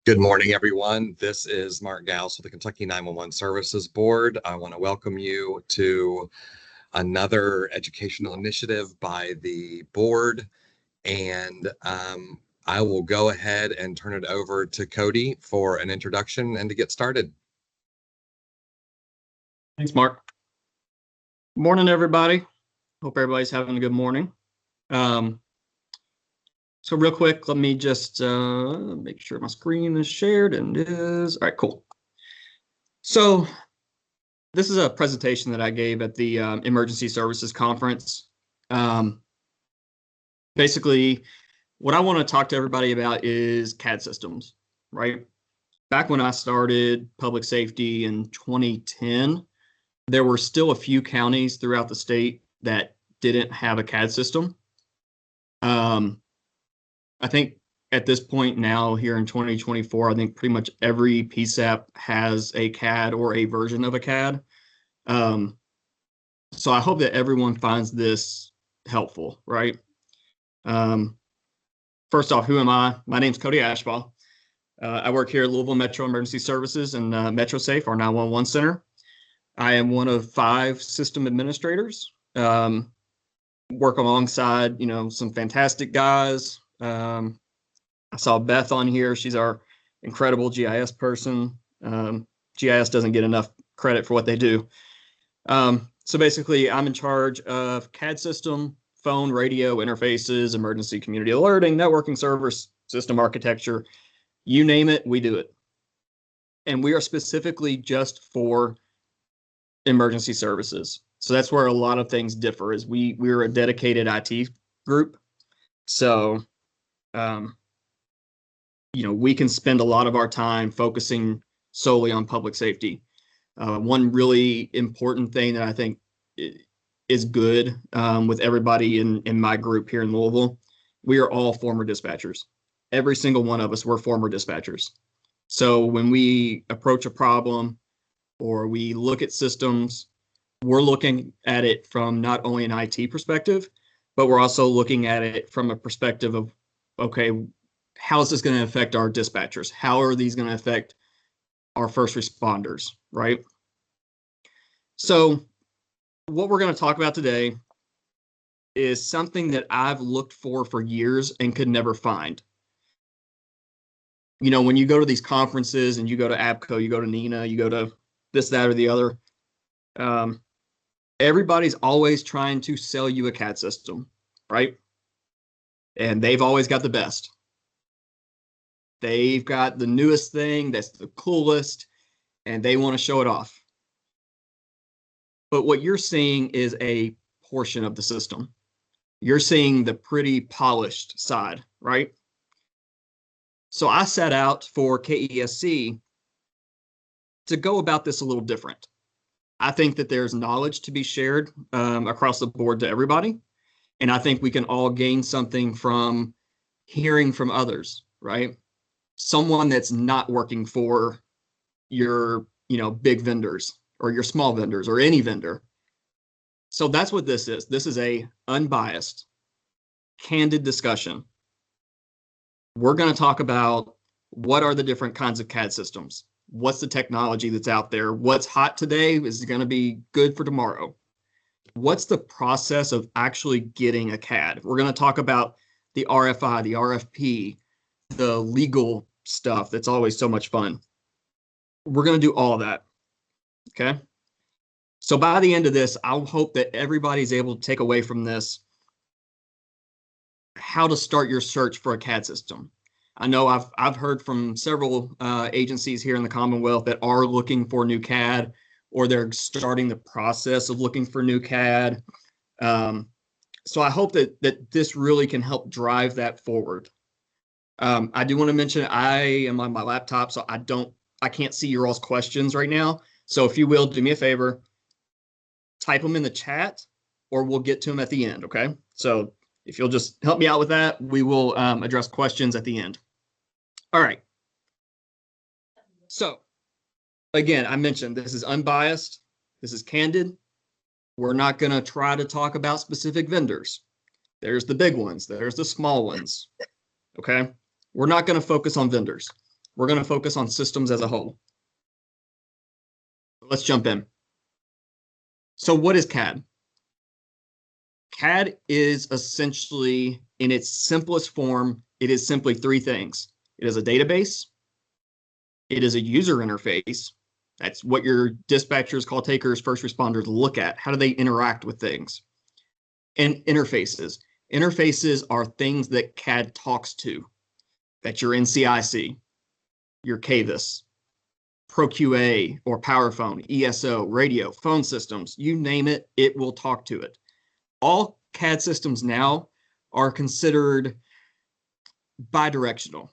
Good morning, everyone. This is Mark Gauss with the Kentucky 911 Services Board. I want to welcome you to another educational initiative by the board. And I will go ahead and turn it over to Cody for an introduction and to get started. Thanks, Mark. Morning, everybody. Hope everybody's having a good morning. So real quick, let me just make sure my screen is shared, and it is. All right, cool. So this is a presentation that I gave at the Emergency Services Conference. Basically, what I want to talk to everybody about is CAD systems, right? Back when I started public safety in 2010, there were still a few counties throughout the state that didn't have a CAD system. I think at this point now, here in 2024, I think pretty much every PSAP has a CAD or a version of a CAD. So I hope that everyone finds this helpful, right? First off, who am I? My name's Cody Ashbaugh. I work here at Louisville Metro Emergency Services and MetroSafe, our 911 center. I am one of 5 system administrators. Work alongside, some fantastic guys. I saw Beth on here. She's our incredible GIS person. GIS doesn't get enough credit for what they do. So basically, I'm in charge of CAD system, phone, radio, interfaces, emergency community alerting, networking servers, system architecture. You name it, we do it. And we are specifically just for emergency services. So that's where a lot of things differ, is we're a dedicated IT group. So we can spend a lot of our time focusing solely on public safety. One really important thing that I think is good with everybody in my group here in Louisville, we are all former dispatchers. Every single one of us, we're former dispatchers. So when we approach a problem or we look at systems, we're looking at it from not only an IT perspective, but we're also looking at it from a perspective of, okay, how is this going to affect our dispatchers? How are these going to affect our first responders, right? So what we're going to talk about today is something that I've looked for years and could never find. When you go to these conferences and you go to ABCO, you go to NINA, you go to this, that, or the other, everybody's always trying to sell you a CAD system, right? And they've always got the best. They've got the newest thing that's the coolest, and they want to show it off. But what you're seeing is a portion of the system. You're seeing the pretty polished side, right? So I set out for KESC to go about this a little different. I think that there's knowledge to be shared across the board to everybody. And I think we can all gain something from hearing from others, right? Someone that's not working for your, big vendors or your small vendors or any vendor. So that's what this is. This is a unbiased, candid discussion. We're going to talk about what are the different kinds of CAD systems. What's the technology that's out there? What's hot today is going to be good for tomorrow. What's the process of actually getting a CAD? We're going to talk about the RFI, the RFP, the legal stuff that's always so much fun. We're going to do all of that. Okay. So by the end of this, I'll hope that everybody's able to take away from this how to start your search for a CAD system. I know I've heard from several agencies here in the Commonwealth that are looking for new CAD, or they're starting the process of looking for new CAD. So I hope that this really can help drive that forward. I do want to mention I am on my laptop, so I can't see your all's questions right now. So if you will, do me a favor, type them in the chat, or we'll get to them at the end, okay? So if you'll just help me out with that, we will address questions at the end. All right. So again, I mentioned this is unbiased. This is candid. We're not going to try to talk about specific vendors. There's the big ones. There's the small ones. Okay. We're not going to focus on vendors. We're going to focus on systems as a whole. Let's jump in. So what is CAD? CAD is essentially, in its simplest form, it is simply three things. It is a database. It is a user interface. That's what your dispatchers, call takers, first responders look at. How do they interact with things? And interfaces. Interfaces are things that CAD talks to. That's your NCIC, your CAVIS, ProQA or PowerPhone, ESO, radio, phone systems, you name it, it will talk to it. All CAD systems now are considered bidirectional.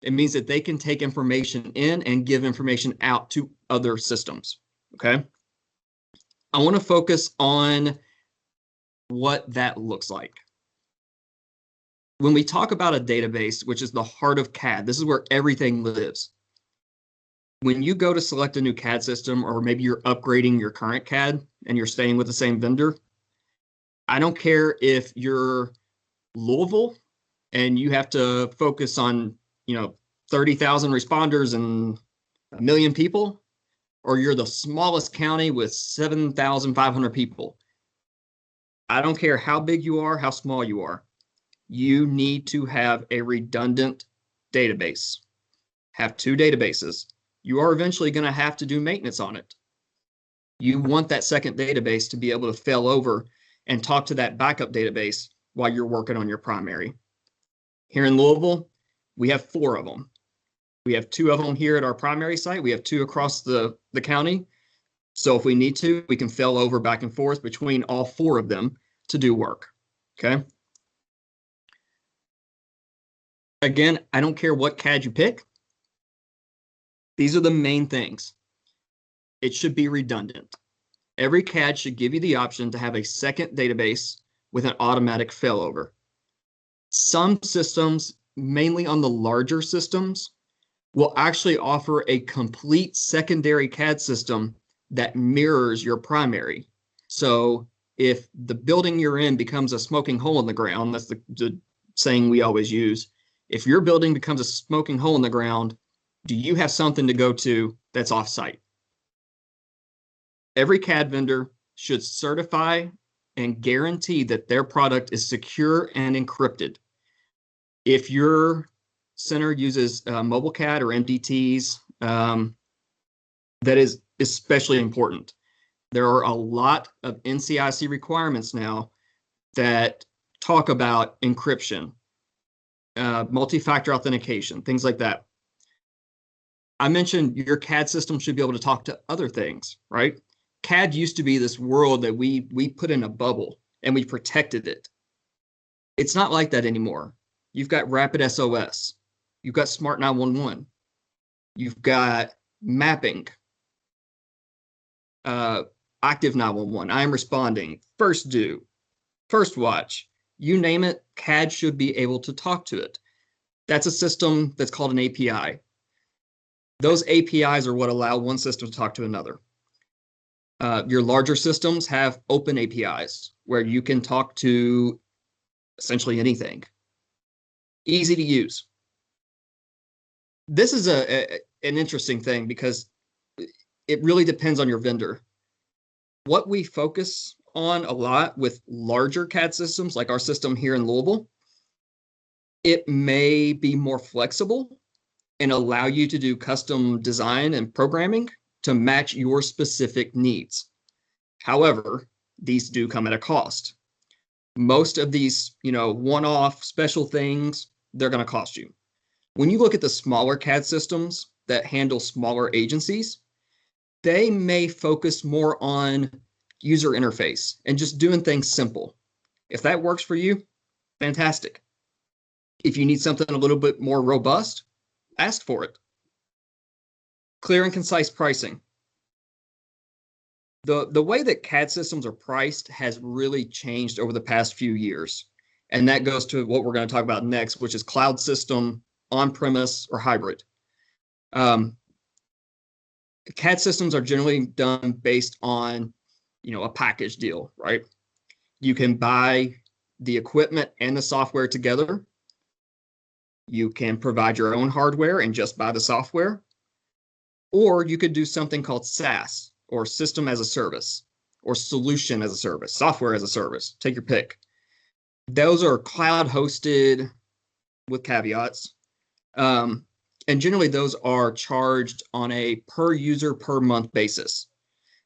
It means that they can take information in and give information out to other systems, okay? I want to focus on what that looks like. When we talk about a database, which is the heart of CAD, this is where everything lives. When you go to select a new CAD system, or maybe you're upgrading your current CAD and you're staying with the same vendor, I don't care if you're Louisville and you have to focus on, 30,000 responders and 1 million people, or you're the smallest county with 7,500 people. I don't care how big you are, how small you are. You need to have a redundant database. Have two databases. You are eventually going to have to do maintenance on it. You want that second database to be able to fail over and talk to that backup database while you're working on your primary. Here in Louisville, we have 4 of them. We have 2 of them here at our primary site. We have 2 across the county. So if we need to, we can fail over back and forth between all 4 of them to do work, okay? Again, I don't care what CAD you pick. These are the main things. It should be redundant. Every CAD should give you the option to have a second database with an automatic failover. Some systems, mainly on the larger systems, will actually offer a complete secondary CAD system that mirrors your primary. So if the building you're in becomes a smoking hole in the ground, that's the saying we always use. If your building becomes a smoking hole in the ground, do you have something to go to that's offsite? Every CAD vendor should certify and guarantee that their product is secure and encrypted. If your center uses mobile CAD or MDTs, that is especially important. There are a lot of NCIC requirements now that talk about encryption, multi-factor authentication, things like that. I mentioned your CAD system should be able to talk to other things, right? CAD used to be this world that we put in a bubble and we protected it. It's not like that anymore. You've got Rapid SOS. You've got Smart 911. You've got mapping, active 911, I am responding, first due, first watch, you name it, CAD should be able to talk to it. That's a system that's called an API. Those APIs are what allow one system to talk to another. Your larger systems have open APIs where you can talk to essentially anything. Easy to use. This is an interesting thing because it really depends on your vendor. What we focus on a lot with larger CAD systems, like our system here in Louisville, it may be more flexible and allow you to do custom design and programming to match your specific needs. However, these do come at a cost. Most of these, one-off special things, they're going to cost you. When you look at the smaller CAD systems that handle smaller agencies, they may focus more on user interface and just doing things simple. If that works for you, fantastic. If you need something a little bit more robust, ask for it. Clear and concise pricing. The way that CAD systems are priced has really changed over the past few years. And that goes to what we're going to talk about next, which is cloud system, on-premise, or hybrid. CAD systems are generally done based on, a package deal, right? You can buy the equipment and the software together. You can provide your own hardware and just buy the software, or you could do something called SaaS, or system as a service, or solution as a service, software as a service. Take your pick. Those are cloud hosted with caveats. And generally those are charged on a per user per month basis.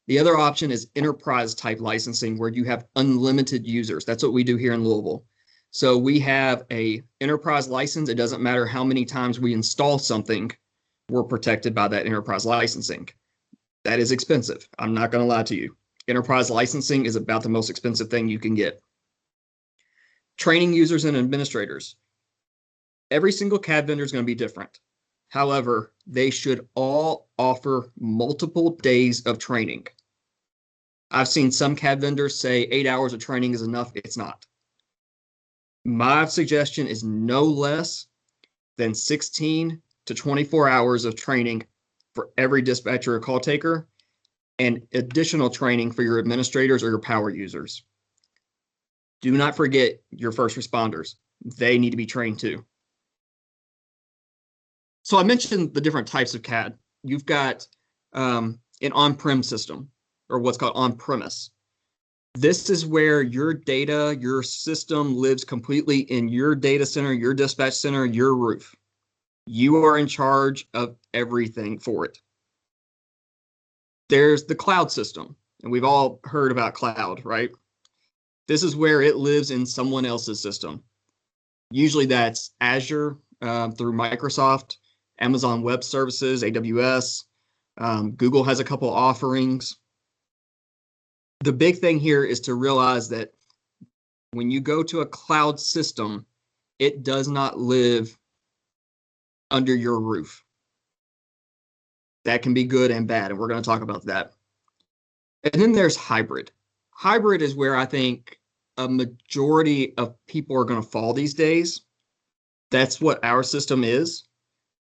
The other option is enterprise type licensing, where you have unlimited users. That's what we do here in Louisville. So we have a enterprise license. It doesn't matter how many times we install something, we're protected by that enterprise licensing. That is expensive. I'm not going to lie to you. Enterprise licensing is about the most expensive thing you can get. Training users and administrators. Every single CAD vendor is going to be different. However, they should all offer multiple days of training. I've seen some CAD vendors say 8 hours of training is enough. It's not. My suggestion is no less than 16 to 24 hours of training for every dispatcher or call taker, and additional training for your administrators or your power users. Do not forget your first responders. They need to be trained too. So I mentioned the different types of CAD. You've got an on-prem system, or what's called on-premise. This is where your data, your system lives completely in your data center, your dispatch center, your roof. You are in charge of everything for it. There's the cloud system, and we've all heard about cloud, right? This is where it lives in someone else's system. Usually that's Azure through Microsoft, Amazon Web Services, AWS. Google has a couple offerings. The big thing here is to realize that when you go to a cloud system, it does not live under your roof. That can be good and bad, and we're going to talk about that. And then there's hybrid. Hybrid is where I think a majority of people are going to fall these days. That's what our system is.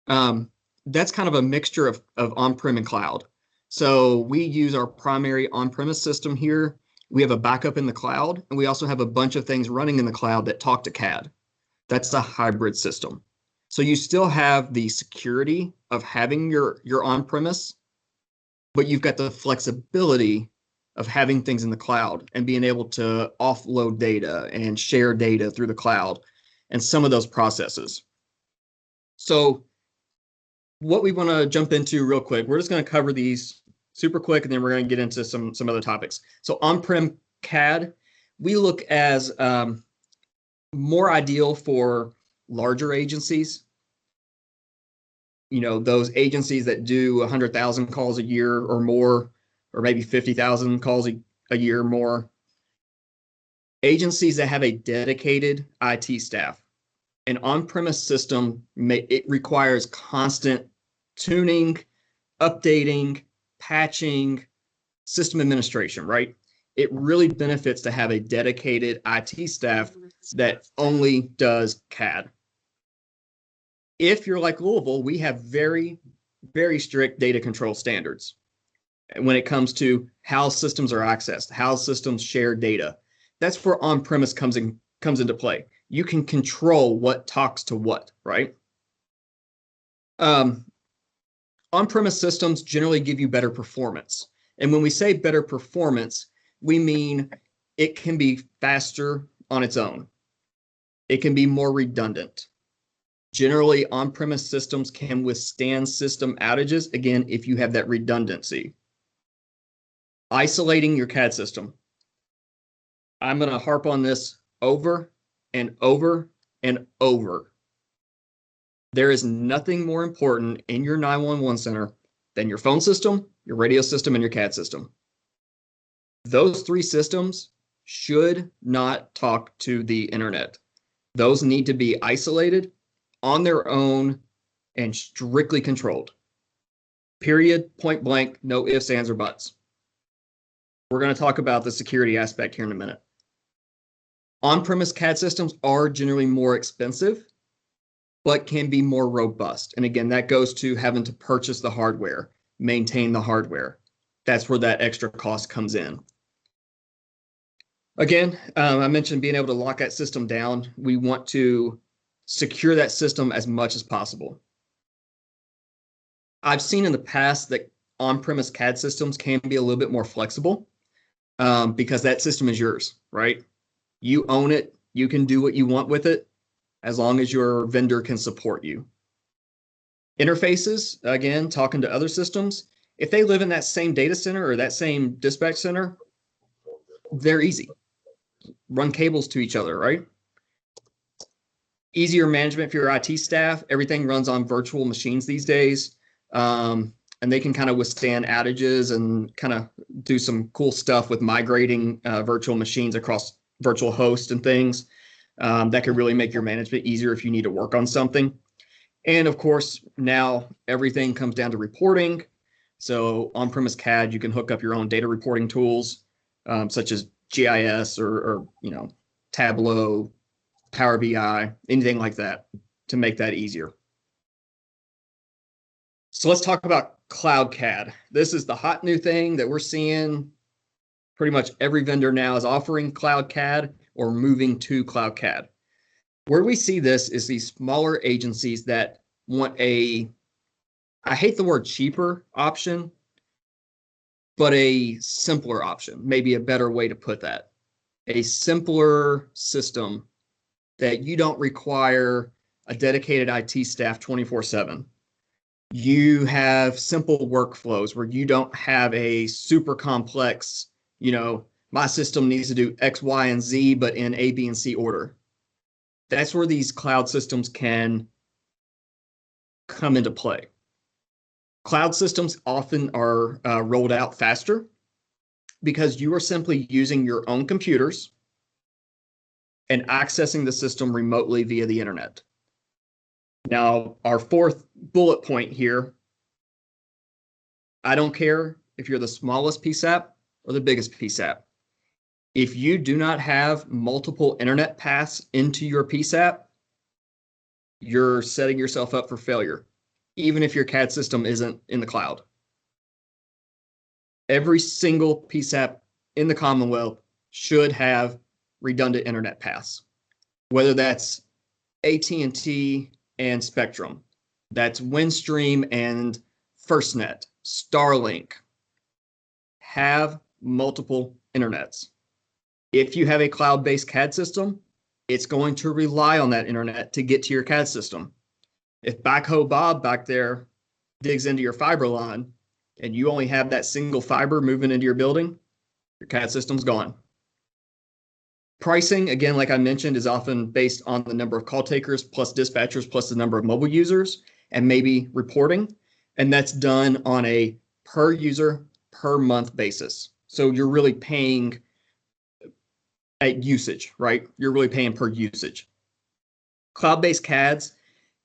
That's kind of a mixture of on-prem and cloud. So we use our primary on-premise system here. We have a backup in the cloud, and we also have a bunch of things running in the cloud that talk to CAD. That's a hybrid system. So you still have the security of having your on-premise, but you've got the flexibility of having things in the cloud and being able to offload data and share data through the cloud and some of those processes. So what we want to jump into real quick, we're just going to cover these super quick, and then we're going to get into some other topics. So on-prem CAD, we look as more ideal for larger agencies. You know, those agencies that do 100,000 calls a year or more, or maybe 50,000 calls a year or more. Agencies that have a dedicated IT staff. An on-premise system, it requires constant tuning, updating, patching, system administration, right? It really benefits to have a dedicated IT staff that only does CAD. If you're like Louisville, we have very, very strict data control standards when it comes to how systems are accessed, how systems share data. That's where on-premise comes into play. You can control what talks to what, right? On-premise systems generally give you better performance. And when we say better performance, we mean it can be faster on its own. It can be more redundant. Generally, on-premise systems can withstand system outages, again, if you have that redundancy. Isolating your CAD system. I'm going to harp on this over and over and over. There is nothing more important in your 911 center than your phone system, your radio system, and your CAD system. Those three systems should not talk to the internet. Those need to be isolated on their own and strictly controlled. Period, point blank, no ifs, ands, or buts. We're going to talk about the security aspect here in a minute. On-premise CAD systems are generally more expensive, but can be more robust. And again, that goes to having to purchase the hardware, maintain the hardware. That's where that extra cost comes in. Again, I mentioned being able to lock that system down. We want to secure that system as much as possible. I've seen in the past that on-premise CAD systems can be a little bit more flexible because that system is yours, right? You own it. You can do what you want with it as long as your vendor can support you. Interfaces, again, talking to other systems, if they live in that same data center or that same dispatch center, they're easy. Run cables to each other, right? Easier management for your IT staff. Everything runs on virtual machines these days. And they can kind of withstand outages and kind of do some cool stuff with migrating virtual machines across virtual hosts and things. That could really make your management easier if you need to work on something. And of course, now everything comes down to reporting. So on-premise CAD, you can hook up your own data reporting tools, such as GIS or Tableau, Power BI, anything like that to make that easier. So let's talk about Cloud CAD. This is the hot new thing that we're seeing. Pretty much every vendor now is offering Cloud CAD or moving to Cloud CAD. Where we see this is these smaller agencies that want I hate the word cheaper option, but a simpler option, maybe a better way to put that. A simpler system that you don't require a dedicated IT staff 24/7. You have simple workflows where you don't have a super complex, my system needs to do X, Y, and Z, but in A, B, and C order. That's where these cloud systems can come into play. Cloud systems often are rolled out faster because you are simply using your own computers and accessing the system remotely via the internet. Now, our fourth bullet point here, I don't care if you're the smallest PSAP or the biggest PSAP. If you do not have multiple internet paths into your PSAP, you're setting yourself up for failure, even if your CAD system isn't in the cloud. Every single PSAP in the Commonwealth should have redundant internet paths, whether that's AT&T and Spectrum, that's Windstream and FirstNet, Starlink. Have multiple internets. If you have a cloud-based CAD system, it's going to rely on that internet to get to your CAD system. If Backhoe Bob back there digs into your fiber line and you only have that single fiber moving into your building, your CAD system's gone. Pricing, again, like I mentioned, is often based on the number of call takers plus dispatchers plus the number of mobile users and maybe reporting. And that's done on a per user, per month basis. So you're really paying at usage, right? You're really paying per usage. Cloud-based CADs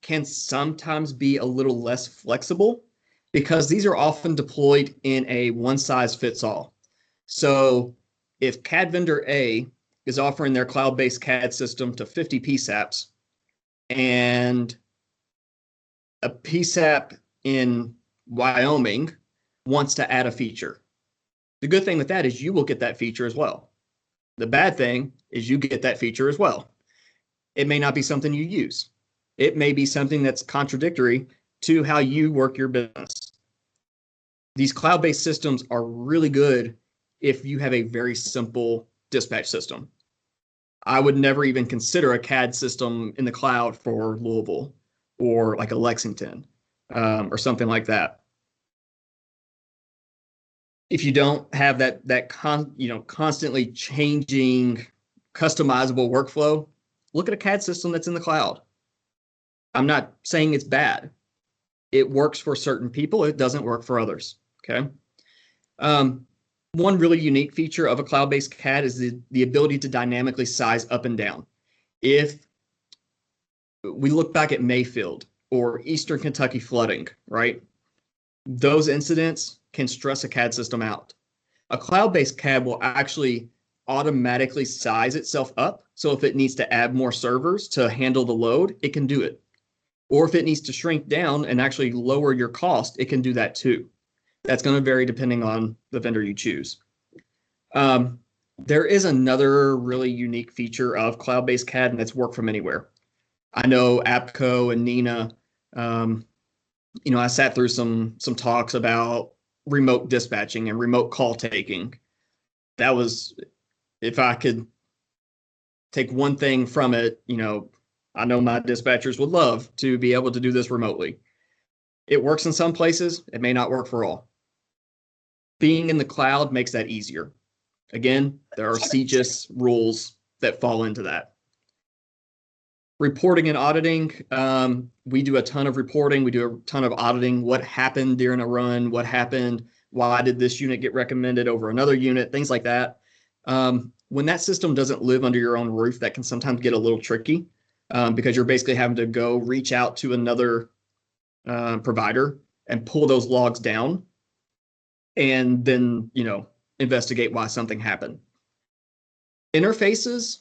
can sometimes be a little less flexible because these are often deployed in a one-size-fits-all. So if CAD vendor A is offering their cloud-based CAD system to 50 PSAPs, and a PSAP in Wyoming wants to add a feature. The good thing with that is you will get that feature as well. The bad thing is you get that feature as well. It may not be something you use. It may be something that's contradictory to how you work your business. These cloud-based systems are really good if you have a very simple dispatch system. I would never even consider a CAD system in the cloud for Louisville or like a Lexington or something like that. If you don't have that constantly changing, customizable workflow, look at a CAD system that's in the cloud. I'm not saying it's bad. It works for certain people. It doesn't work for others. Okay. One really unique feature of a cloud-based CAD is the ability to dynamically size up and down. If we look back at Mayfield or Eastern Kentucky flooding, right? Those incidents can stress a CAD system out. A cloud-based CAD will actually automatically size itself up. So if it needs to add more servers to handle the load, it can do it. Or if it needs to shrink down and actually lower your cost, it can do that too. That's going to vary depending on the vendor you choose. There is another really unique feature of cloud-based CAD, and that's work from anywhere. I know APCO and Nina, I sat through some talks about remote dispatching and remote call taking. That was, if I could take one thing from it, I know my dispatchers would love to be able to do this remotely. It works in some places, it may not work for all. Being in the cloud makes that easier. Again, there are CGIS rules that fall into that. Reporting and auditing, we do a ton of reporting. We do a ton of auditing. What happened during a run? What happened? Why did this unit get recommended over another unit? Things like that. When that system doesn't live under your own roof, that can sometimes get a little tricky because you're basically having to go reach out to another provider and pull those logs down and then, investigate why something happened. Interfaces,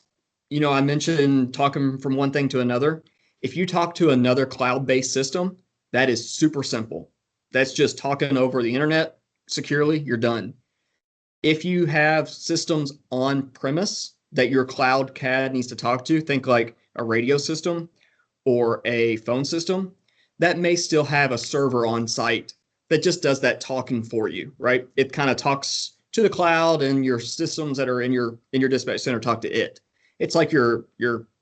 I mentioned talking from one thing to another. If you talk to another cloud-based system, that is super simple. That's just talking over the internet securely, you're done. If you have systems on premise that your cloud CAD needs to talk to, think like a radio system or a phone system, that may still have a server on site that just does that talking for you, right? It kind of talks to the cloud, and your systems that are in your dispatch center talk to it. It's like your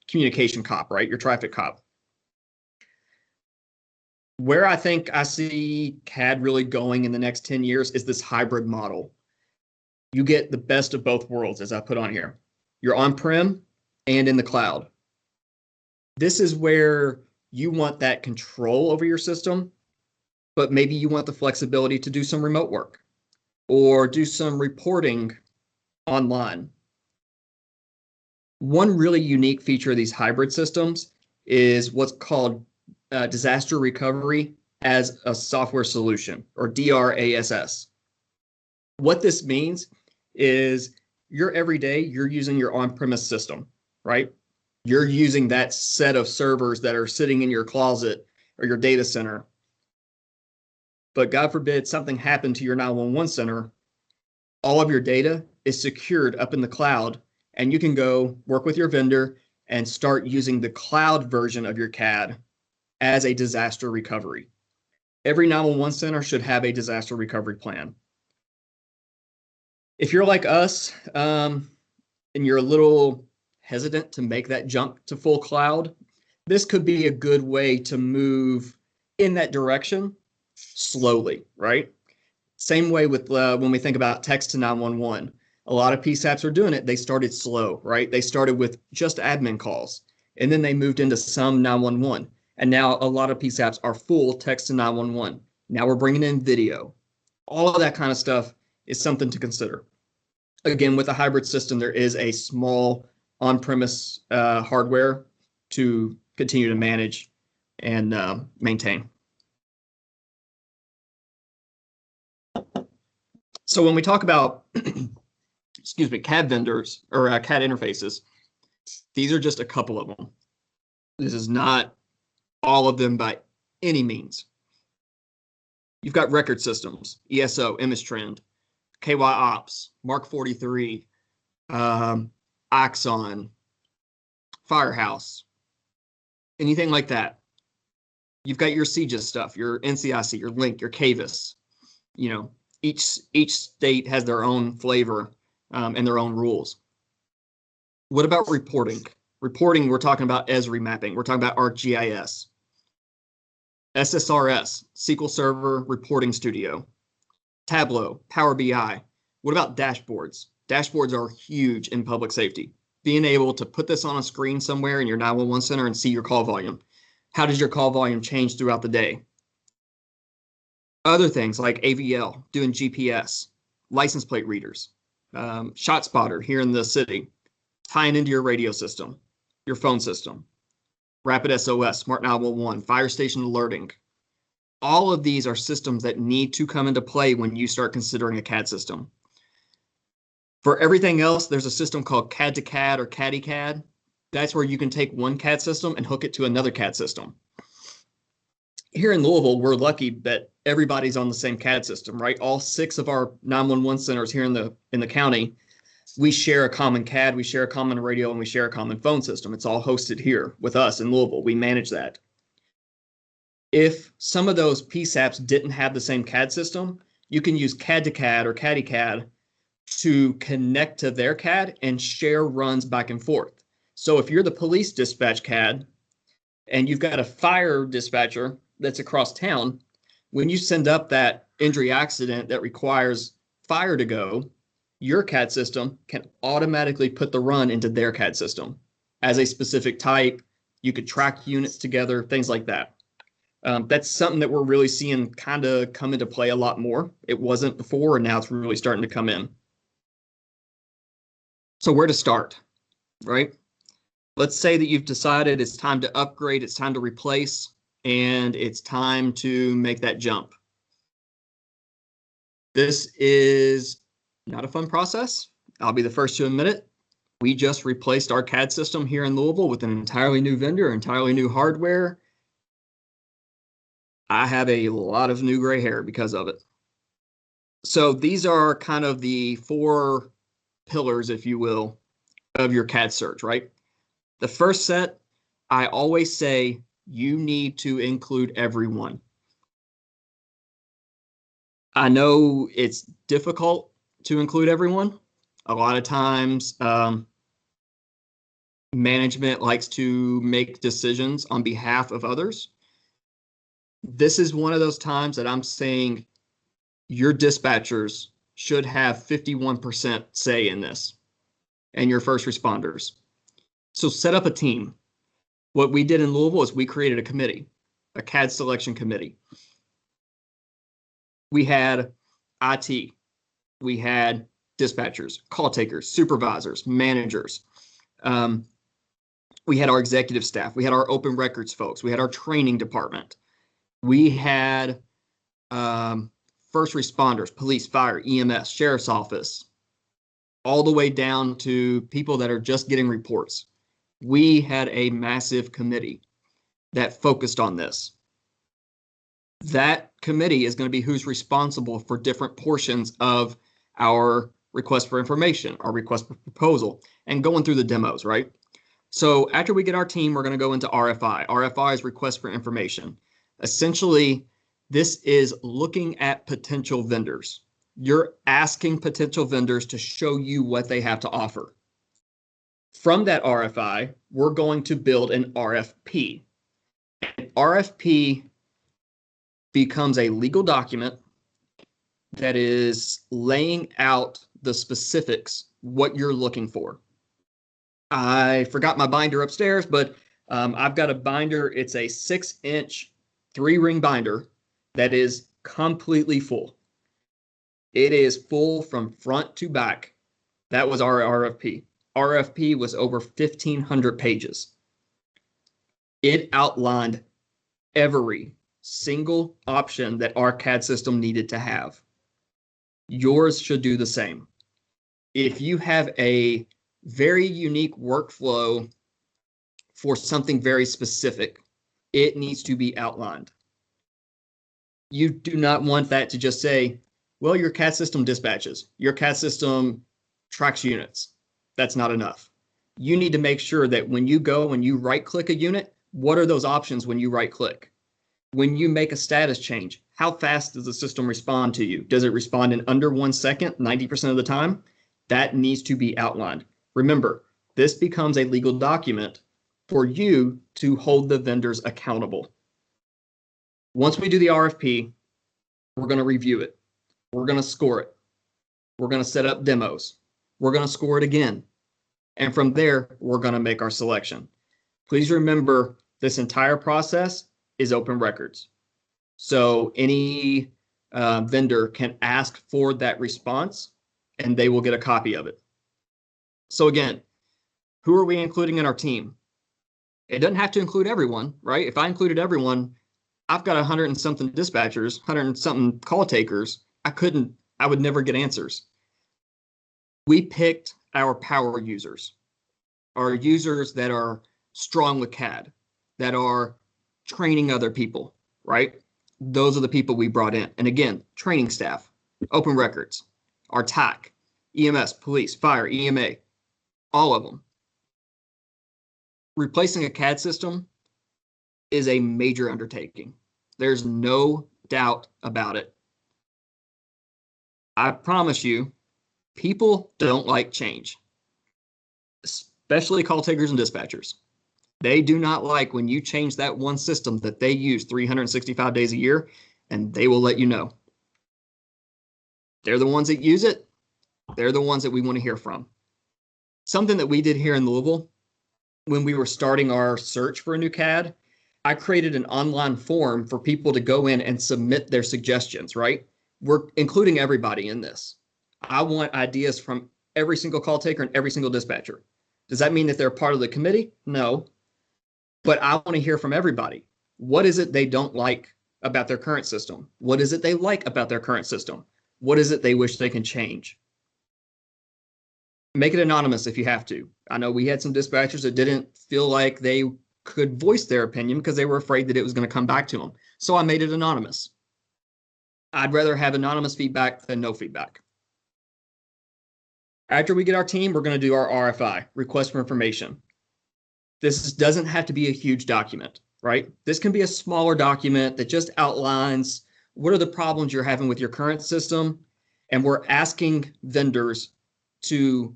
communication cop, right? Your traffic cop. Where I think I see CAD really going in the next 10 years is this hybrid model. You get the best of both worlds, as I put on here. You're on-prem and in the cloud. This is where you want that control over your system, but maybe you want the flexibility to do some remote work or do some reporting online. One really unique feature of these hybrid systems is what's called disaster recovery as a software solution, or DRASS. What this means is every day you're using your on-premise system, right? You're using that set of servers that are sitting in your closet or your data center. But God forbid something happened to your 911 center, all of your data is secured up in the cloud, and you can go work with your vendor and start using the cloud version of your CAD as a disaster recovery. Every 911 center should have a disaster recovery plan. If you're like us, and you're a little hesitant to make that jump to full cloud, this could be a good way to move in that direction slowly, right? Same way with when we think about text to 911. A lot of PSAPs are doing it. They started slow, right? They started with just admin calls, and then they moved into some 911. And now a lot of PSAPs are full text to 911. Now we're bringing in video. All of that kind of stuff is something to consider. Again, with a hybrid system, there is a small on-premise hardware to continue to manage and maintain. So when we talk about, CAD vendors or CAD interfaces, these are just a couple of them. This is not all of them by any means. You've got record systems, ESO, ImageTrend, KY Ops, Mark 43, Axon, Firehouse, anything like that. You've got your CGIS stuff, your NCIC, your Link, your CAVIS. Each state has their own flavor and their own rules. What about reporting? Reporting, we're talking about Esri mapping. We're talking about ArcGIS. SSRS, SQL Server Reporting Studio. Tableau, Power BI. What about dashboards? Dashboards are huge in public safety. Being able to put this on a screen somewhere in your 911 center and see your call volume. How does your call volume change throughout the day? Other things like AVL, doing GPS, license plate readers, ShotSpotter here in the city, tying into your radio system, your phone system, Rapid SOS, Smart 911, fire station alerting. All of these are systems that need to come into play when you start considering a CAD system. For everything else, there's a system called CAD to CAD or CADdy CAD. That's where you can take one CAD system and hook it to another CAD system. Here in Louisville, we're lucky that everybody's on the same CAD system, right? All 6 of our 911 centers here in the county We share a common CAD, we share a common radio, and we share a common phone system. It's all hosted here with us in Louisville. We manage that. If some of those PSAPs didn't have the same CAD system, you can use CAD to CAD or CAD CAD to connect to their CAD and share runs back and forth. So if you're the police dispatch CAD and you've got a fire dispatcher that's across town, when you send up that injury accident that requires fire to go, your CAD system can automatically put the run into their CAD system as a specific type. You could track units together, things like that. That's something that we're really seeing kind of come into play a lot more. It wasn't before, and now it's really starting to come in. So where to start, right? Let's say that you've decided it's time to upgrade, it's time to replace, and it's time to make that jump. This is not a fun process. I'll be the first to admit it. We just replaced our CAD system here in Louisville with an entirely new vendor, entirely new hardware. I have a lot of new gray hair because of it. So these are kind of the 4 pillars, if you will, of your CAD search, right? The first set, I always say you need to include everyone. I know it's difficult to include everyone. A lot of times, management likes to make decisions on behalf of others. This is one of those times that I'm saying your dispatchers should have 51% say in this, and your first responders. So set up a team. What we did in Louisville is we created a committee, a CAD selection committee. We had IT, we had dispatchers, call takers, supervisors, managers. We had our executive staff. We had our open records folks. We had our training department. We had first responders, police, fire, EMS, sheriff's office, all the way down to people that are just getting reports. We had a massive committee that focused on this. That committee is going to be who's responsible for different portions of our request for information, our request for proposal, and going through the demos, right? So after we get our team, we're going to go into RFI. RFI is request for information. Essentially, this is looking at potential vendors. You're asking potential vendors to show you what they have to offer. From that RFI, we're going to build an RFP. An RFP becomes a legal document that is laying out the specifics, what you're looking for. I forgot my binder upstairs, but I've got a binder. It's a 6-inch 3-ring binder that is completely full. It is full from front to back. That was our RFP. RFP was over 1,500 pages. It outlined every single option that our CAD system needed to have. Yours should do the same. If you have a very unique workflow for something very specific, it needs to be outlined. You do not want that to just say, well, your CAD system dispatches, your CAD system tracks units. That's not enough. You need to make sure that when you go and you right-click a unit, what are those options when you right-click? When you make a status change, how fast does the system respond to you? Does it respond in under 1 second, 90% of the time? That needs to be outlined. Remember, this becomes a legal document for you to hold the vendors accountable. Once we do the RFP, we're going to review it. We're going to score it. We're going to set up demos. We're going to score it again. And from there, we're going to make our selection. Please remember, this entire process is open records. So any vendor can ask for that response, and they will get a copy of it. So again, who are we including in our team? It doesn't have to include everyone, right? If I included everyone, I've got 100 and something dispatchers, 100 and something call takers. I would never get answers. We picked our power users, our users that are strong with CAD, that are training other people, right? Those are the people we brought in. And again, training staff, open records, our TAC, EMS, police, fire, EMA, all of them. Replacing a CAD system is a major undertaking. There's no doubt about it. I promise you, people don't like change, especially call takers and dispatchers. They do not like when you change that one system that they use 365 days a year, and they will let you know. They're the ones that use it. They're the ones that we want to hear from. Something that we did here in Louisville, when we were starting our search for a new CAD, I created an online form for people to go in and submit their suggestions, right? We're including everybody in this. I want ideas from every single call taker and every single dispatcher. Does that mean that they're part of the committee? No. But I want to hear from everybody. What is it they don't like about their current system? What is it they like about their current system? What is it they wish they can change? Make it anonymous if you have to. I know we had some dispatchers that didn't feel like they could voice their opinion because they were afraid that it was going to come back to them. So I made it anonymous. I'd rather have anonymous feedback than no feedback. After we get our team, we're going to do our RFI, request for information. This doesn't have to be a huge document, right? This can be a smaller document that just outlines what are the problems you're having with your current system, and we're asking vendors to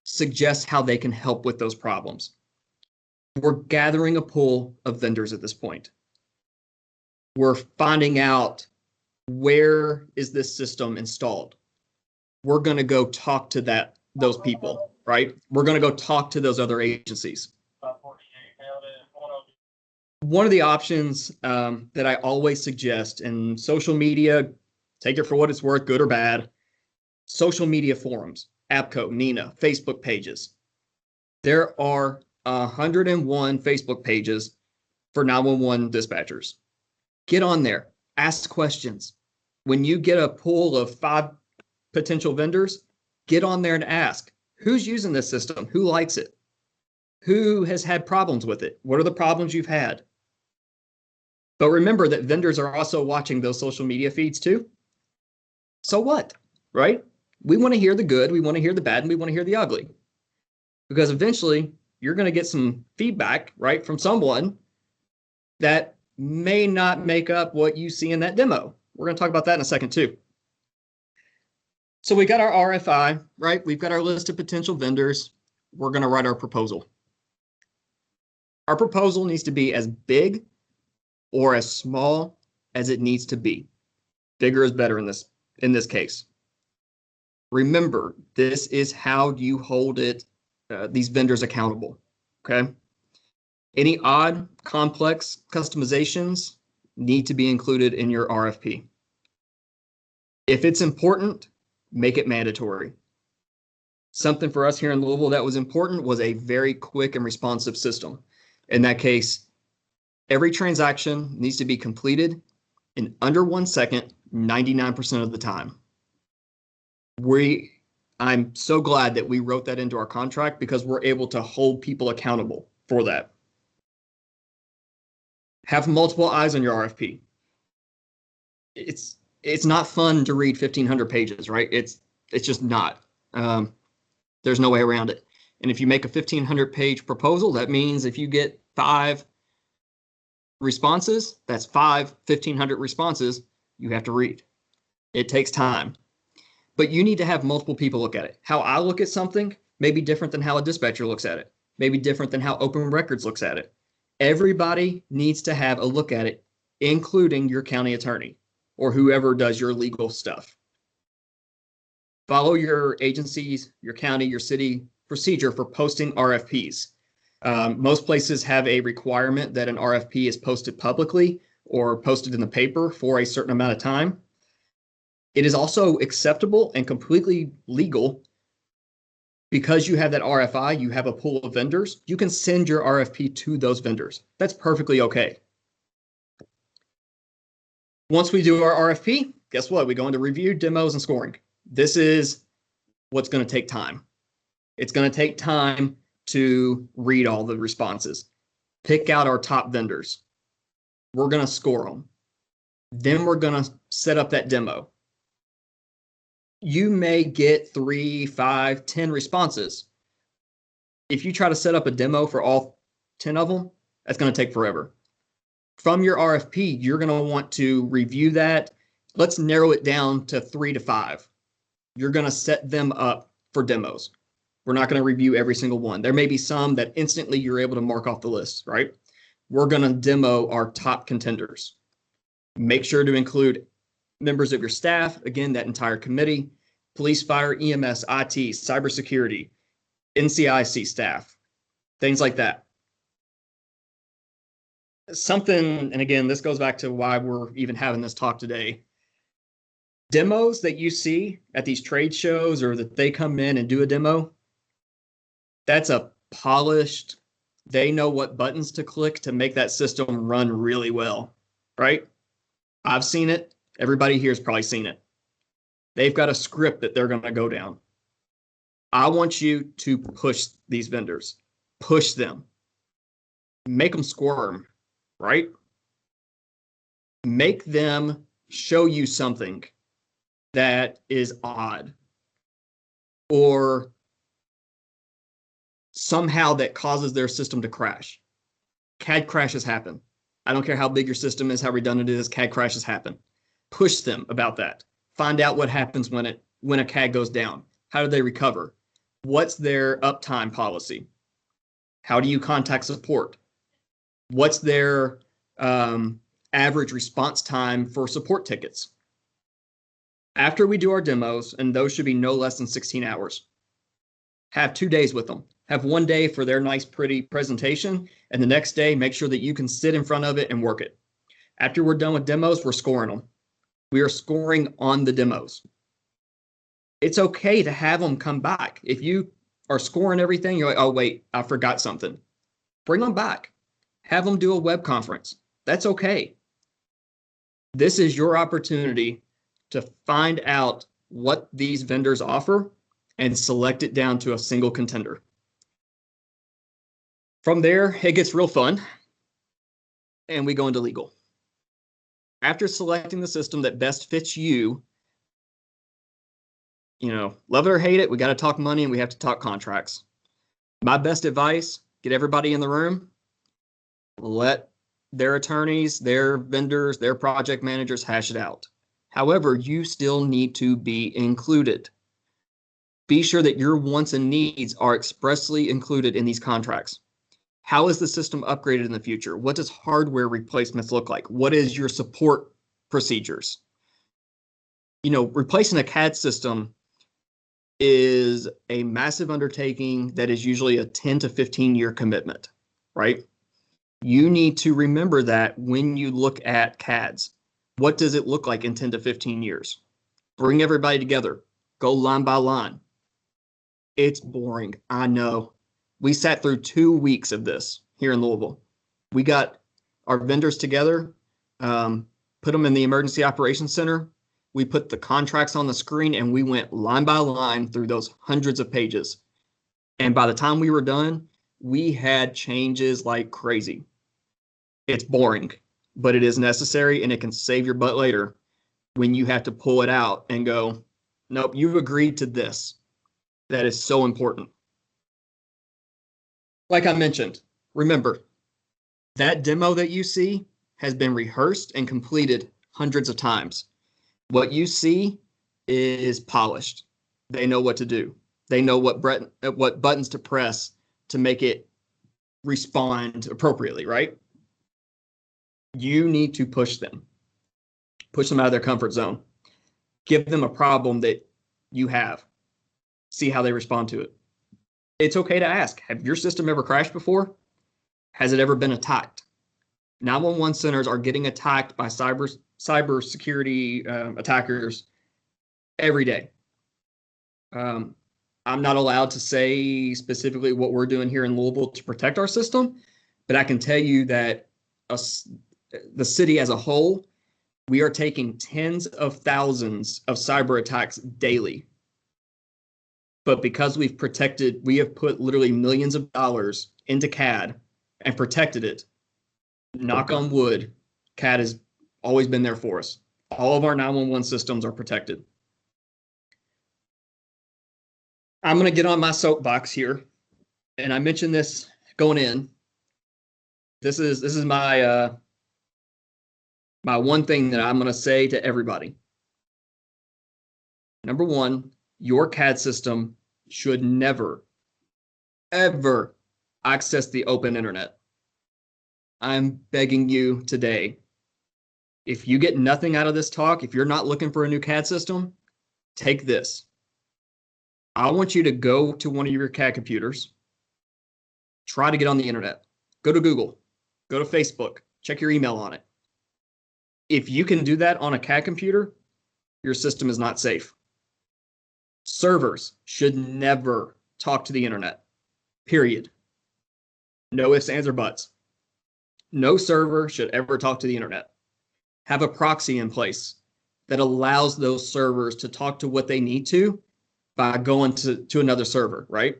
suggest how they can help with those problems. We're gathering a pool of vendors at this point. We're finding out where is this system installed. We're going to go talk to those people, right? We're going to go talk to those other agencies. One of the options that I always suggest in social media, take it for what it's worth, good or bad, social media forums, APCO, NINA, Facebook pages. There are 101 Facebook pages for 911 dispatchers. Get on there, ask questions. When you get a pool of 5 potential vendors, get on there and ask, who's using this system? Who likes it? Who has had problems with it? What are the problems you've had? But remember that vendors are also watching those social media feeds too. So what, right? We want to hear the good, we want to hear the bad, and we want to hear the ugly. Because eventually you're going to get some feedback, right, from someone that may not make up what you see in that demo. We're going to talk about that in a second too. So we got our RFI, right? We've got our list of potential vendors. We're going to write our proposal. Our proposal needs to be as big or as small as it needs to be. Bigger is better in this case. Remember, this is how you hold these vendors accountable, okay? Any odd, complex customizations need to be included in your RFP. If it's important, make it mandatory. Something for us here in Louisville that was important was a very quick and responsive system. In that case, every transaction needs to be completed in under 1 second, 99% of the time. I'm so glad that we wrote that into our contract because we're able to hold people accountable for that. Have multiple eyes on your RFP. It's not fun to read 1,500 pages, right? It's just not. There's no way around it. And if you make a 1,500 page proposal, that means if you get 5 responses, that's 1,500 responses you have to read. It takes time. But you need to have multiple people look at it. How I look at something may be different than how a dispatcher looks at it, maybe different than how Open Records looks at it. Everybody needs to have a look at it, including your county attorney or whoever does your legal stuff. Follow your agency's, your county, your city procedure for posting RFPs. Most places have a requirement that an RFP is posted publicly or posted in the paper for a certain amount of time. It is also acceptable and completely legal because you have that RFI, you have a pool of vendors, you can send your RFP to those vendors. That's perfectly okay. Once we do our RFP, guess what? We go into review, demos, and scoring. This is what's going to take time. It's going to take time to read all the responses, pick out our top vendors. We're going to score them. Then we're going to set up that demo. you may get 3, 5, 10 responses. If you try to set up a demo for all 10 of them, that's going to take forever. From your RFP, you're going to want to review that. Let's narrow it down to 3 to 5. You're going to set them up for demos. We're not going to review every single one. There may be some that instantly you're able to mark off the list, right? We're going to demo our top contenders. Make sure to include members of your staff, again, that entire committee, police, fire, EMS, IT, cybersecurity, NCIC staff, things like that. Something, and again, this goes back to why we're even having this talk today. Demos that you see at these trade shows or that they come in and do a demo, that's a polished, they know what buttons to click to make that system run really well, right? I've seen it. Everybody here has probably seen it. They've got a script that they're going to go down. I want you to push these vendors, push them, make them squirm, right? Make them show you something that is odd or somehow that causes their system to crash. CAD crashes happen. I don't care how big your system is, how redundant it is, CAD crashes happen. Push them about that. Find out what happens when a CAD goes down. How do they recover? What's their uptime policy? How do you contact support? What's their average response time for support tickets? After we do our demos, and those should be no less than 16 hours, have 2 days with them. Have 1 day for their nice, pretty presentation, and the next day, make sure that you can sit in front of it and work it. After we're done with demos, we're scoring them. We are scoring on the demos. It's okay to have them come back. If you are scoring everything, you're like, oh, wait, I forgot something. Bring them back. Have them do a web conference. That's okay. This is your opportunity to find out what these vendors offer and select it down to a single contender. From there, it gets real fun, and we go into legal. After selecting the system that best fits you, love it or hate it, we got to talk money and we have to talk contracts. My best advice, get everybody in the room, let their attorneys, their vendors, their project managers hash it out. However, you still need to be included. Be sure that your wants and needs are expressly included in these contracts. How is the system upgraded in the future? What does hardware replacements look like? What is your support procedures? Replacing a CAD system is a massive undertaking that is usually a 10 to 15 year commitment, right? You need to remember that when you look at CADs. What does it look like in 10 to 15 years? Bring everybody together. Go line by line. It's boring. I know. We sat through 2 weeks of this here in Louisville. We got our vendors together, put them in the emergency operations center. We put the contracts on the screen and we went line by line through those hundreds of pages. And by the time we were done, we had changes like crazy. It's boring, but it is necessary and it can save your butt later when you have to pull it out and go, nope, you've agreed to this. That is so important. Like I mentioned, remember, that demo that you see has been rehearsed and completed hundreds of times. What you see is polished. They know what to do. They know what buttons to press to make it respond appropriately, right? You need to push them out of their comfort zone. Give them a problem that you have. See how they respond to it. It's okay to ask, have your system ever crashed before? Has it ever been attacked? 911 centers are getting attacked by cybersecurity attackers every day. I'm not allowed to say specifically what we're doing here in Louisville to protect our system, but I can tell you that the city as a whole, we are taking tens of thousands of cyber attacks daily. But because we have put literally millions of dollars into CAD and protected it, knock on wood, CAD has always been there for us. All of our 911 systems are protected. I'm going to get on my soapbox here, and I mentioned this going in. This is my my one thing that I'm going to say to everybody. Number one, your CAD system should never, ever access the open internet. I'm begging you today. If you get nothing out of this talk, if you're not looking for a new CAD system, take this. I want you to go to one of your CAD computers, try to get on the internet. Go to Google, go to Facebook, check your email on it. If you can do that on a CAD computer, your system is not safe. Servers should never talk to the internet, period. No ifs, ands, or buts. No server should ever talk to the internet. Have a proxy in place that allows those servers to talk to what they need to by going to another server, right?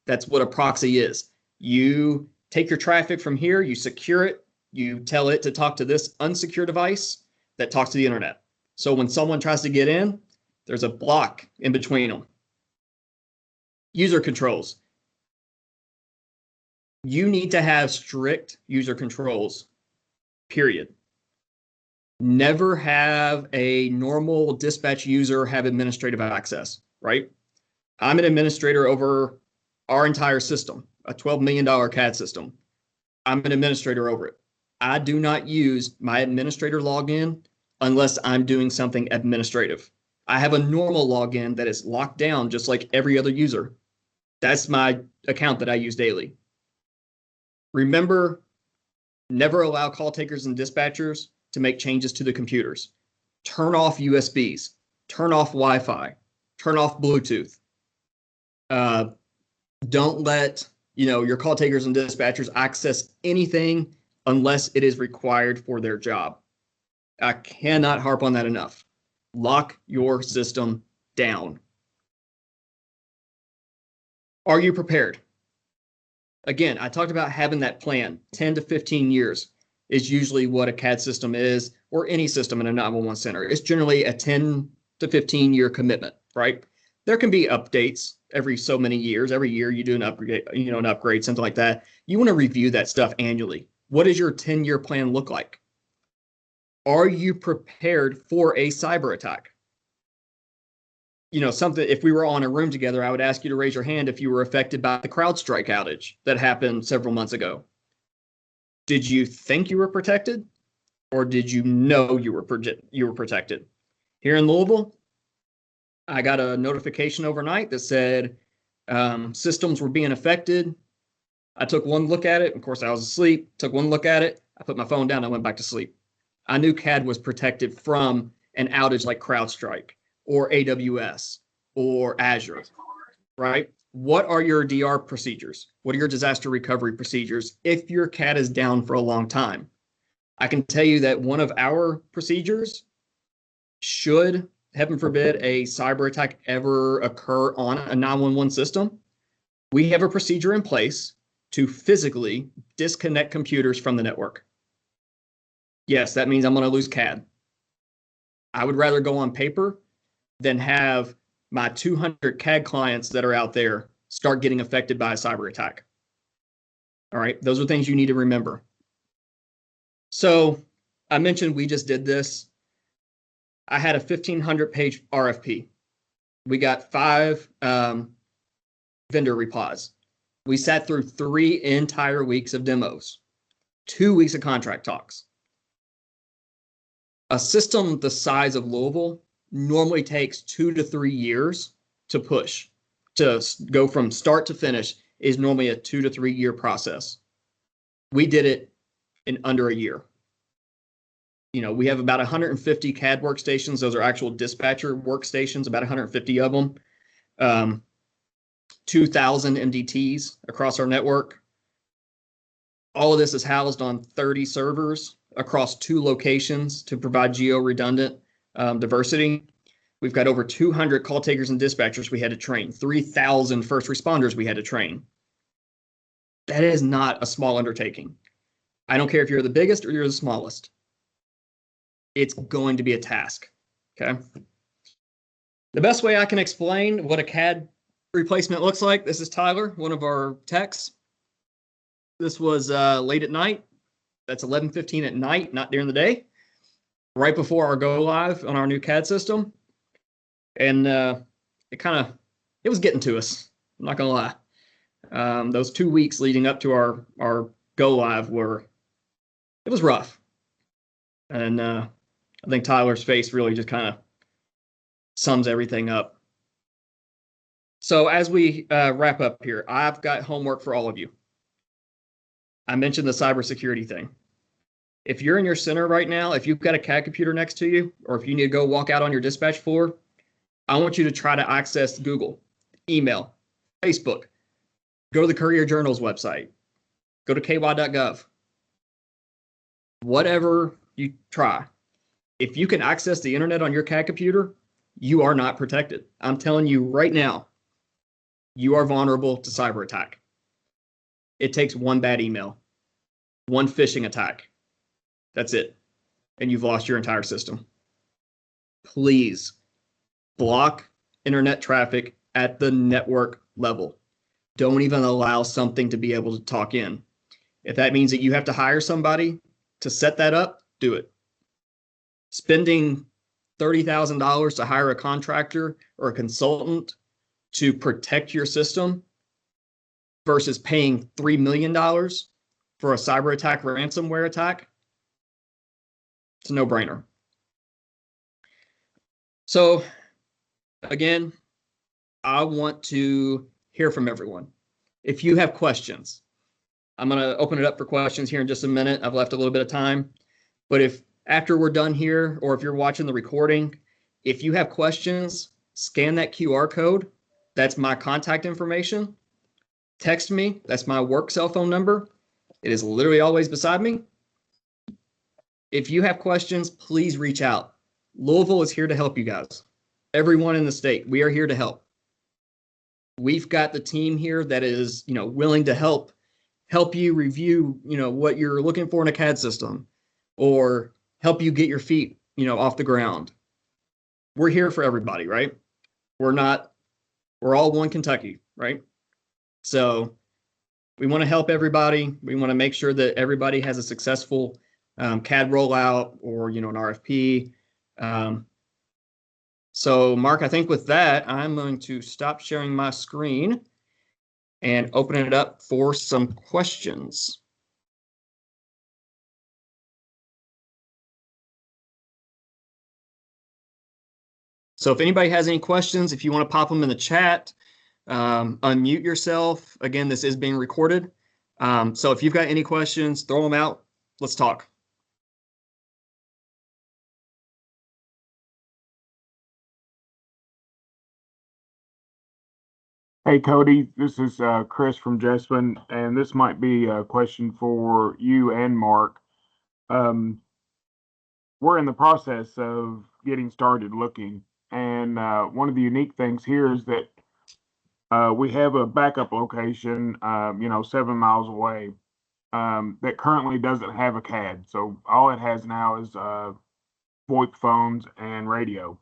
That's what a proxy is. You take your traffic from here, you secure it, you tell it to talk to this unsecure device that talks to the internet. So when someone tries to get in, there's a block in between them. User controls. You need to have strict user controls, period. Never have a normal dispatch user have administrative access, right? I'm an administrator over our entire system, a $12 million CAD system. I'm an administrator over it. I do not use my administrator login unless I'm doing something administrative. I have a normal login that is locked down just like every other user. That's my account that I use daily. Remember, never allow call takers and dispatchers to make changes to the computers. Turn off USBs, turn off Wi-Fi, turn off Bluetooth. Don't let your call takers and dispatchers access anything unless it is required for their job. I cannot harp on that enough. Lock your system down. Are you prepared? Again, I talked about having that plan. 10 to 15 years is usually what a CAD system is, or any system in a 911 center. It's generally a 10 to 15 year commitment, right? There can be updates every so many years. Every year you do an upgrade, something like that. You want to review that stuff annually. What does your 10-year plan look like? Are you prepared for a cyber attack? If we were all in a room together, I would ask you to raise your hand if you were affected by the CrowdStrike outage that happened several months ago. Did you think you were protected, or did you know you were protected? Here in Louisville, I got a notification overnight that said systems were being affected. I took one look at it. Of course, I was asleep. Took one look at it. I put my phone down. I went back to sleep. I knew CAD was protected from an outage like CrowdStrike or AWS or Azure, right? What are your DR procedures? What are your disaster recovery procedures if your CAD is down for a long time? I can tell you that one of our procedures, should, heaven forbid, a cyber attack ever occur on a 911 system, we have a procedure in place to physically disconnect computers from the network. Yes, that means I'm going to lose CAD. I would rather go on paper than have my 200 CAD clients that are out there start getting affected by a cyber attack. All right, those are things you need to remember. So I mentioned we just did this. I had a 1,500-page RFP. We got 5 vendor replies. We sat through 3 entire weeks of demos, 2 weeks of contract talks. A system the size of Louisville normally takes 2 to 3 years to push. To go from start to finish is normally a 2 to 3 year process. We did it in under a year. We have about 150 CAD workstations. Those are actual dispatcher workstations, about 150 of them. 2,000 MDTs across our network. All of this is housed on 30 servers across 2 locations to provide geo-redundant diversity. We've got over 200 call takers and dispatchers we had to train, 3,000 first responders we had to train. That is not a small undertaking. I don't care if you're the biggest or you're the smallest. It's going to be a task, okay? The best way I can explain what a CAD replacement looks like. This is Tyler, one of our techs. This was late at night. That's 11:15 at night, not during the day, right before our go live on our new CAD system. And it was getting to us. I'm not gonna lie. Those 2 weeks leading up to our go live it was rough. And I think Tyler's face really just kind of sums everything up. So as we wrap up here, I've got homework for all of you. I mentioned the cybersecurity thing. If you're in your center right now, if you've got a CAD computer next to you, or if you need to go walk out on your dispatch floor, I want you to try to access Google, email, Facebook, go to the Courier Journal's website, go to ky.gov. Whatever you try. If you can access the internet on your CAD computer, you are not protected. I'm telling you right now, you are vulnerable to cyber attack. It takes one bad email, one phishing attack. That's it. And you've lost your entire system. Please block internet traffic at the network level. Don't even allow something to be able to talk in. If that means that you have to hire somebody to set that up, do it. Spending $30,000 to hire a contractor or a consultant to protect your system versus paying $3 million for a cyber attack, ransomware attack, it's a no-brainer. So again, I want to hear from everyone. If you have questions, I'm going to open it up for questions here in just a minute. I've left a little bit of time, but if after we're done here, or if you're watching the recording, if you have questions, scan that QR code. That's my contact information. Text me. That's my work cell phone number. It is literally always beside me. If you have questions, please reach out. Louisville is here to help you guys. Everyone in the state, we are here to help. We've got the team here that is, willing to help you review, what you're looking for in a CAD system, or help you get your feet, off the ground. We're here for everybody, right? We're all one Kentucky, right? So we want to help everybody. We want to make sure that everybody has a successful CAD rollout or, an RFP. So Mark, I think with that, I'm going to stop sharing my screen and open it up for some questions. So if anybody has any questions, if you want to pop them in the chat, unmute yourself. Again, this is being recorded. So if you've got any questions, throw them out. Let's talk. Hey, Cody, this is Chris from Jessamine, and this might be a question for you and Mark. We're in the process of getting started looking, and one of the unique things here is that we have a backup location, 7 miles away, that currently doesn't have a CAD. So all it has now is VoIP phones and radio.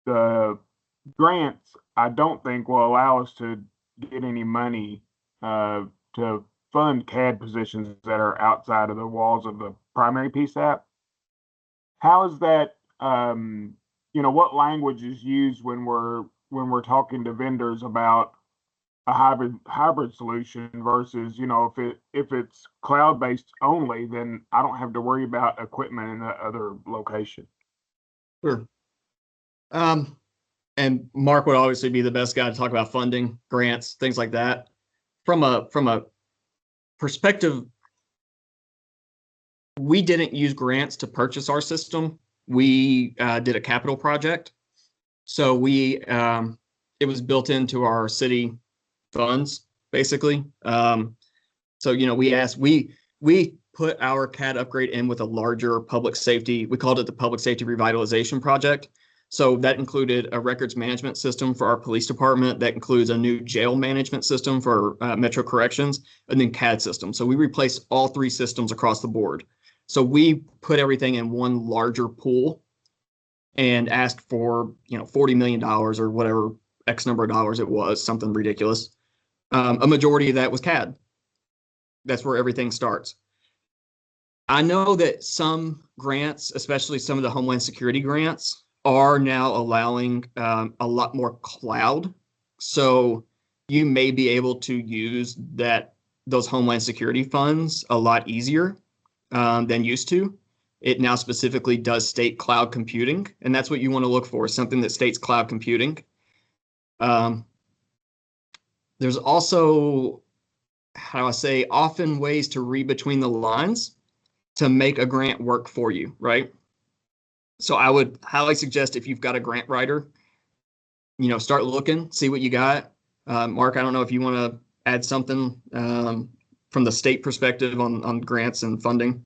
The grants, I don't think, will allow us to get any money to fund CAD positions that are outside of the walls of the primary PSAP. How is that? What language is used when we're talking to vendors about a hybrid solution versus, if it's cloud-based only, then I don't have to worry about equipment in the other location. Sure. And Mark would obviously be the best guy to talk about funding, grants, things like that. From a perspective, we didn't use grants to purchase our system. We did a capital project. So it was built into our city funds, basically. So, we put our CAD upgrade in with a larger public safety. We called it the Public Safety Revitalization Project. So that included a records management system for our police department. That includes a new jail management system for Metro Corrections, and then CAD system. So we replaced all 3 systems across the board. So we put everything in one larger pool. and asked for, $40 million or whatever X number of dollars it was, something ridiculous. A majority of that was CAD. That's where everything starts. I know that some grants, especially some of the Homeland Security grants, are now allowing a lot more cloud. So you may be able to use those Homeland Security funds a lot easier than used to. It now specifically does state cloud computing, and that's what you want to look for, something that states cloud computing. There's also, how do I say, often ways to read between the lines to make a grant work for you, right? So I would highly suggest, if you've got a grant writer, start looking, see what you got. Mark, I don't know if you want to add something from the state perspective on grants and funding.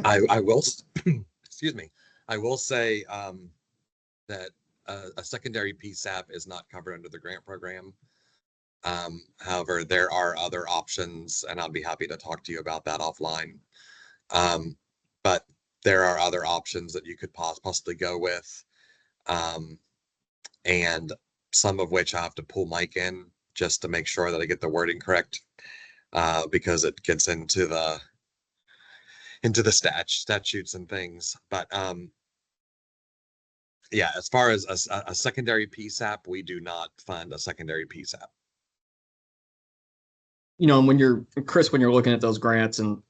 I will, excuse me. I will say that a secondary PSAP is not covered under the grant program. However, there are other options, and I'll be happy to talk to you about that offline. But there are other options that you could possibly go with, and some of which I have to pull Mike in just to make sure that I get the wording correct, because it gets into the statutes and things. But yeah, as far as a secondary PSAP, we do not fund a secondary PSAP. And when you're looking at those grants, and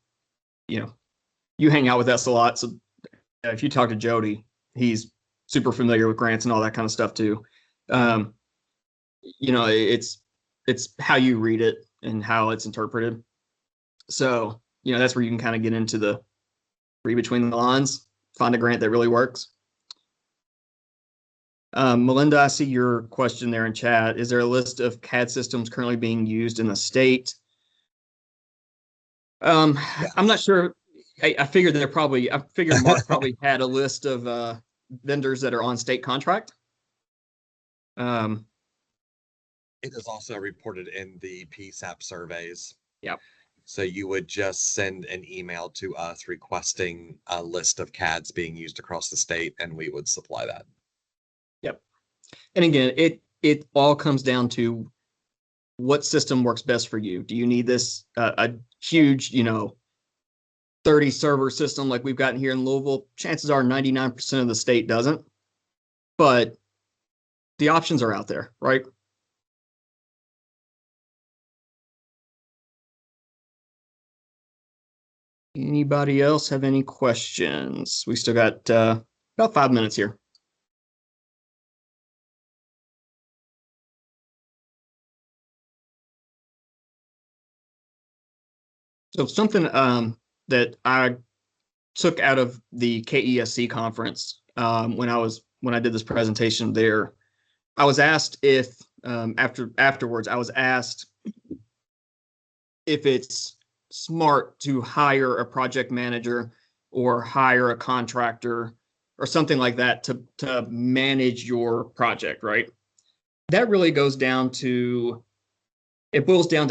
you hang out with us a lot, so if you talk to Jody, he's super familiar with grants and all that kind of stuff too. It's how you read it and how it's interpreted. So that's where you can kind of get into the read between the lines, find a grant that really works. Melinda, I see your question there in chat. Is there a list of CAD systems currently being used in the state? I'm not sure. I figured Mark probably had a list of vendors that are on state contract. It is also reported in the PSAP surveys. Yep. So you would just send an email to us requesting a list of CADs being used across the state, and we would supply that. Yep. And again, it all comes down to what system works best for you. Do you need this a huge, 30 server system like we've gotten here in Louisville? Chances are 99% of the state doesn't, but the options are out there, right? Anybody else have any questions? We still got about 5 minutes here. So something that I took out of the KESC conference when I did this presentation there, I was asked if afterwards I was asked if it's smart to hire a project manager or hire a contractor or something like that to manage your project, right? That really boils down to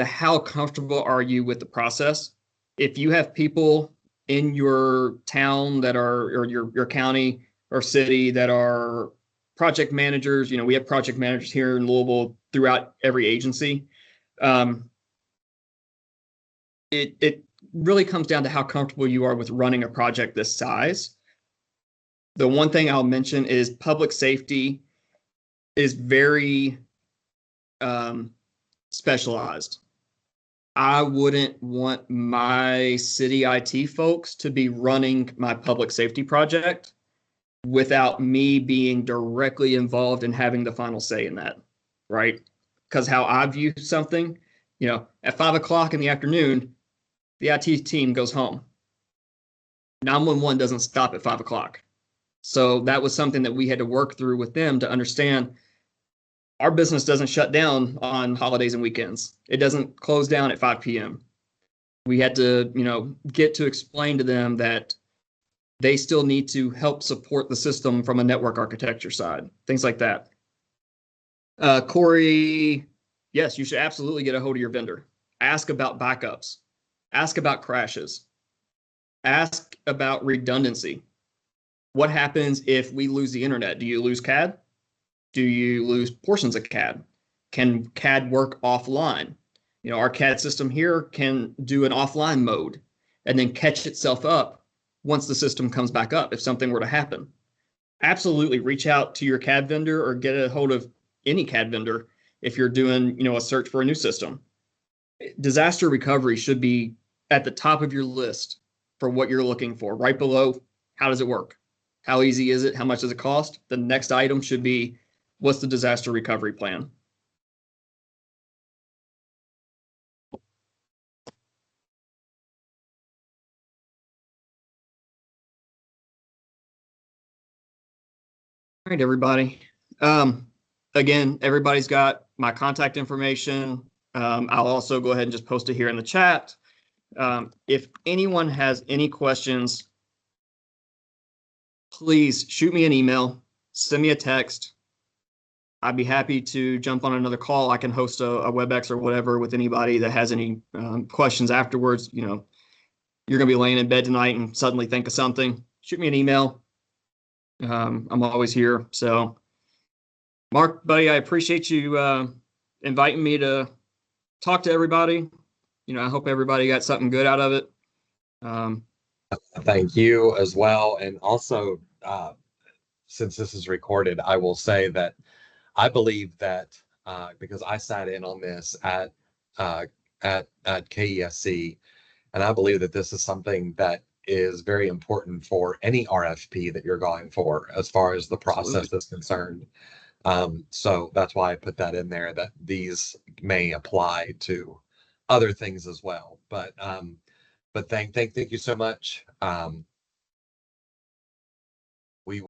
how comfortable are you with the process. If you have people in your town or your county or city that are project managers, we have project managers here in Louisville throughout every agency. It really comes down to how comfortable you are with running a project this size. The one thing I'll mention is public safety is very specialized. I wouldn't want my city IT folks to be running my public safety project without me being directly involved in having the final say in that, right? Because how I view something, at 5 o'clock in the afternoon, the IT team goes home. 911 doesn't stop at 5 o'clock. So that was something that we had to work through with them to understand. Our business doesn't shut down on holidays and weekends. It doesn't close down at 5 p.m. We had to, get to explain to them that they still need to help support the system from a network architecture side, things like that. Corey, yes, you should absolutely get a hold of your vendor. Ask about backups. Ask about crashes. Ask about redundancy. What happens if we lose the internet? Do you lose CAD? Do you lose portions of CAD? Can CAD work offline? You know, our CAD system here can do an offline mode and then catch itself up once the system comes back up if something were to happen. Absolutely reach out to your CAD vendor or get a hold of any CAD vendor if you're doing, you know, a search for a new system. Disaster recovery should be at the top of your list for what you're looking for. Right below, how does it work? How easy is it? How much does it cost? The next item should be, what's the disaster recovery plan? All right, everybody. Again, everybody's got my contact information. I'll also go ahead and just post it here in the chat. If anyone has any questions, please shoot me an email, send me a text. I'd be happy to jump on another call. I can host a WebEx or whatever with anybody that has any questions afterwards. You know, you're going to be laying in bed tonight and suddenly think of something, shoot me an email. I'm always here. So, Mark, buddy, I appreciate you inviting me to talk to everybody. You know, I hope everybody got something good out of it. Thank you as well. And also, since this is recorded, I will say that I believe that because I sat in on this at KESC, and I believe that this is something that is very important for any RFP that you're going for as far as the process is concerned. So that's why I put that in there, that these may apply to other things as well. But thank you so much. We